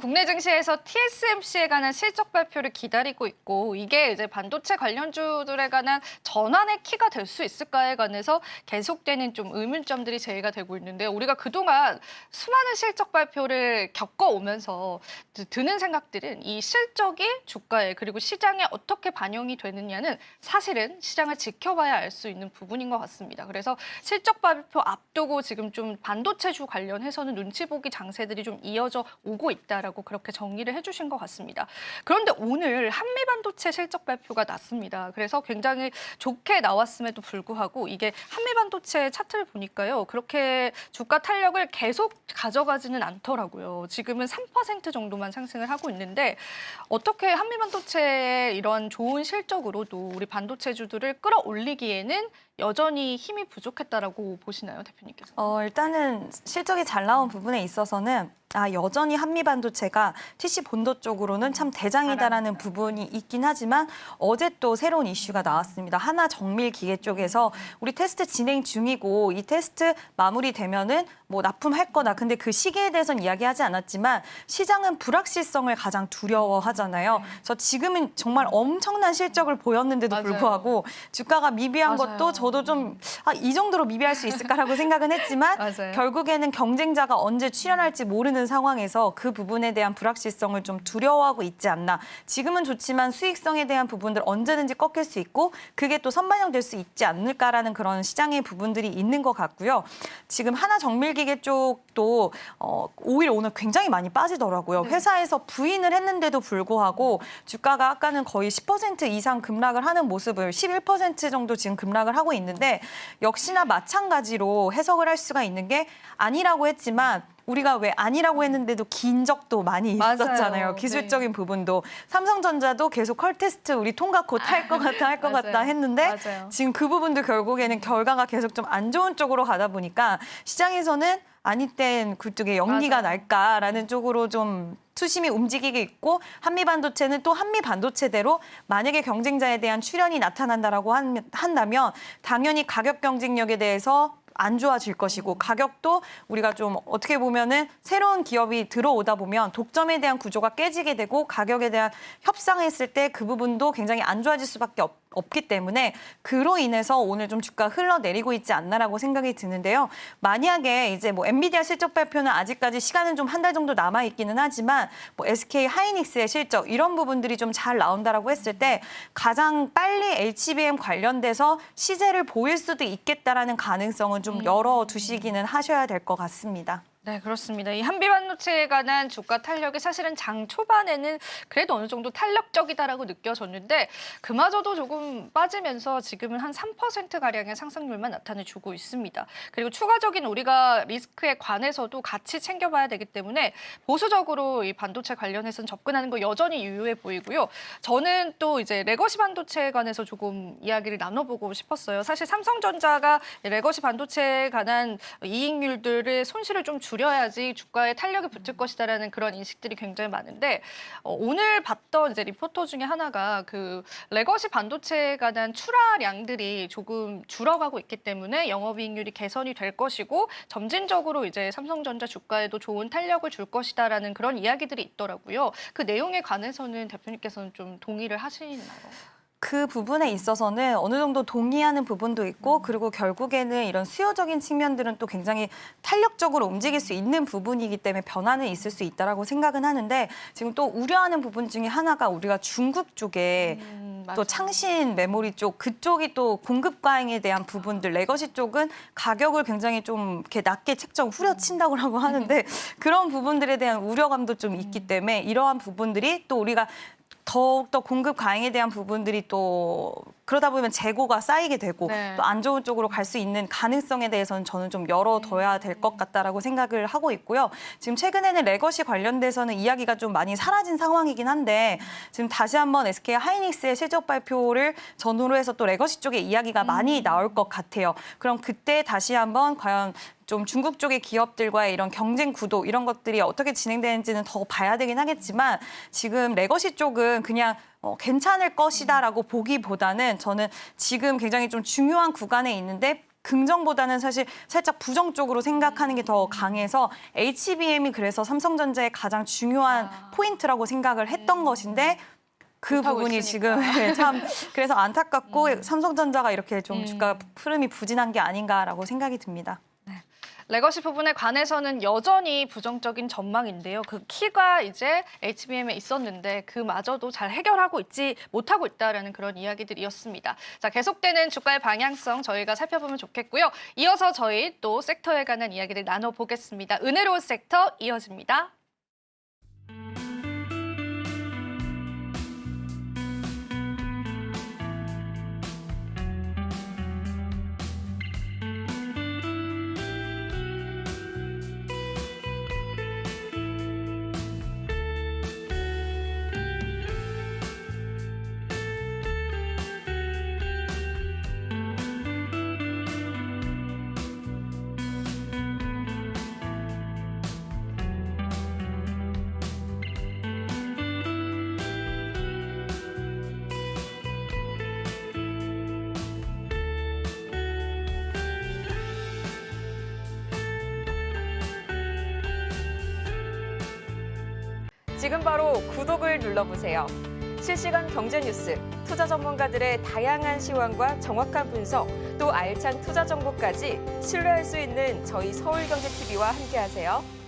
국내 증시에서 TSMC에 관한 실적 발표를 기다리고 있고 이게 이제 반도체 관련주들에 관한 전환의 키가 될 수 있을까에 관해서 계속되는 좀 의문점들이 제기가 되고 있는데 우리가 그동안 수많은 실적 발표를 겪어오면서 드는 생각들은 이 실적이 주가에 그리고 시장에 어떻게 반영이 되느냐는 사실은 시장을 지켜봐야 알 수 있는 부분인 것 같습니다. 그래서 실적 발표 앞두고 지금 좀 반도체주 관련해서는 눈치 보기 장세들이 좀 이어져 오고 있다라고 그렇게 정리를 해주신 것 같습니다. 그런데 오늘 한미반도체 실적 발표가 났습니다. 그래서 굉장히 좋게 나왔음에도 불구하고 이게 한미반도체 차트를 보니까요. 그렇게 주가 탄력을 계속 가져가지는 않더라고요. 지금은 3% 정도만 상승을 하고 있는데 어떻게 한미반도체의 이런 좋은 실적으로도 우리 반도체주들을 끌어올리기에는 여전히 힘이 부족했다라고 보시나요, 대표님께서? 일단은 실적이 잘 나온 부분에 있어서는 여전히 한미반도체가 TC 본도 쪽으로는 참 대장이다라는 부분이 있긴 하지만 어제 또 새로운 이슈가 나왔습니다. 하나 정밀 기계 쪽에서 우리 테스트 진행 중이고 이 테스트 마무리되면은 뭐 납품할 거다. 근데 그 시기에 대해서는 이야기하지 않았지만 시장은 불확실성을 가장 두려워하잖아요. 그래서 지금은 정말 엄청난 실적을 보였는데도 맞아요. 불구하고 주가가 미비한 맞아요. 것도 저도 좀 이 정도로 미비할 수 있을까라고 생각은 했지만 맞아요. 결국에는 경쟁자가 언제 출현할지 모르는 상황에서 그 부분에 대한 불확실성을 좀 두려워하고 있지 않나. 지금은 좋지만 수익성에 대한 부분들 언제든지 꺾일 수 있고 그게 또 선반영될 수 있지 않을까라는 그런 시장의 부분들이 있는 것 같고요. 지금 하나 정밀기계 쪽도 오히려 오늘 굉장히 많이 빠지더라고요. 네. 회사에서 부인을 했는데도 불구하고 주가가 아까는 거의 10% 이상 급락을 하는 모습을 11% 정도 지금 급락을 하고 있는데 역시나 마찬가지로 해석을 할 수가 있는 게 아니라고 했지만 우리가 왜 아니라고 했는데도 긴 적도 많이 있었잖아요. 맞아요. 기술적인 부분도. 삼성전자도 계속 컬 테스트 우리 통과 곧 할 것 같다, 할 것 같다 했는데 맞아요. 지금 그 부분도 결국에는 결과가 계속 좀 안 좋은 쪽으로 가다 보니까 시장에서는 아니 땐 그쪽에 영리가 맞아요. 날까라는 쪽으로 좀 투심이 움직이게 있고 한미반도체는 또 한미반도체대로 만약에 경쟁자에 대한 출현이 나타난다라고 한다면 당연히 가격 경쟁력에 대해서 안 좋아질 것이고 가격도 우리가 좀 어떻게 보면은 새로운 기업이 들어오다 보면 독점에 대한 구조가 깨지게 되고 가격에 대한 협상했을 때 그 부분도 굉장히 안 좋아질 수밖에 없기 때문에 그로 인해서 오늘 좀 주가 흘러내리고 있지 않나라고 생각이 드는데요. 만약에 이제 뭐 엔비디아 실적 발표는 아직까지 시간은 좀 한 달 정도 남아 있기는 하지만 뭐 SK 하이닉스의 실적 이런 부분들이 좀 잘 나온다라고 했을 때 가장 빨리 HBM 관련돼서 시세를 보일 수도 있겠다라는 가능성은 좀 열어두시기는 하셔야 될 것 같습니다. 네, 그렇습니다. 이 한미반도체에 관한 주가 탄력이 사실은 장 초반에는 그래도 어느 정도 탄력적이다라고 느껴졌는데 그마저도 조금 빠지면서 지금은 한 3%가량의 상승률만 나타내주고 있습니다. 그리고 추가적인 우리가 리스크에 관해서도 같이 챙겨봐야 되기 때문에 보수적으로 이 반도체 관련해서는 접근하는 거 여전히 유효해 보이고요. 저는 또 이제 레거시 반도체에 관해서 조금 이야기를 나눠보고 싶었어요. 사실 삼성전자가 레거시 반도체에 관한 이익률들의 손실을 좀 줄여야지 주가에 탄력이 붙을 것이다라는 그런 인식들이 굉장히 많은데 오늘 봤던 이제 리포터 중에 하나가 그 레거시 반도체에 관한 출하량들이 조금 줄어가고 있기 때문에 영업이익률이 개선이 될 것이고 점진적으로 이제 삼성전자 주가에도 좋은 탄력을 줄 것이다라는 그런 이야기들이 있더라고요. 그 내용에 관해서는 대표님께서는 좀 동의를 하시나요? 그 부분에 있어서는 어느 정도 동의하는 부분도 있고 그리고 결국에는 이런 수요적인 측면들은 또 굉장히 탄력적으로 움직일 수 있는 부분이기 때문에 변화는 있을 수 있다라고 생각은 하는데 지금 또 우려하는 부분 중에 하나가 우리가 중국 쪽에 또 맞아요. 창신 메모리 쪽 그쪽이 또 공급 과잉에 대한 부분들 레거시 쪽은 가격을 굉장히 좀 이렇게 낮게 책정 후려친다고 하는데 그런 부분들에 대한 우려감도 좀 있기 때문에 이러한 부분들이 또 우리가 더욱더 공급 과잉에 대한 부분들이 또 그러다 보면 재고가 쌓이게 되고 네. 또 안 좋은 쪽으로 갈 수 있는 가능성에 대해서는 저는 좀 열어둬야 될 것 같다라고 생각을 하고 있고요. 지금 최근에는 레거시 관련돼서는 이야기가 좀 많이 사라진 상황이긴 한데 지금 다시 한번 SK 하이닉스의 실적 발표를 전후로 해서 또 레거시 쪽에 이야기가 많이 나올 것 같아요. 그럼 그때 다시 한번 과연 좀 중국 쪽의 기업들과의 이런 경쟁 구도 이런 것들이 어떻게 진행되는지는 더 봐야 되긴 하겠지만 지금 레거시 쪽은 그냥 괜찮을 것이다라고 보기보다는 저는 지금 굉장히 좀 중요한 구간에 있는데 긍정보다는 사실 살짝 부정 쪽으로 생각하는 게 더 강해서 HBM이 그래서 삼성전자의 가장 중요한 포인트라고 생각을 했던 것인데 그 못하고 부분이 있으니까. 지금 참 그래서 안타깝고 삼성전자가 이렇게 좀 주가 흐름이 부진한 게 아닌가라고 생각이 듭니다. 레거시 부분에 관해서는 여전히 부정적인 전망인데요. 그 키가 이제 HBM에 있었는데 그마저도 잘 해결하고 있지 못하고 있다라는 그런 이야기들이었습니다. 자, 계속되는 주가의 방향성 저희가 살펴보면 좋겠고요. 이어서 저희 또 섹터에 관한 이야기를 나눠보겠습니다. 은혜로운 섹터 이어집니다. 지금 바로 구독을 눌러보세요. 실시간 경제 뉴스, 투자 전문가들의 다양한 시황과 정확한 분석, 또 알찬 투자 정보까지 신뢰할 수 있는 저희 서울경제TV와 함께하세요.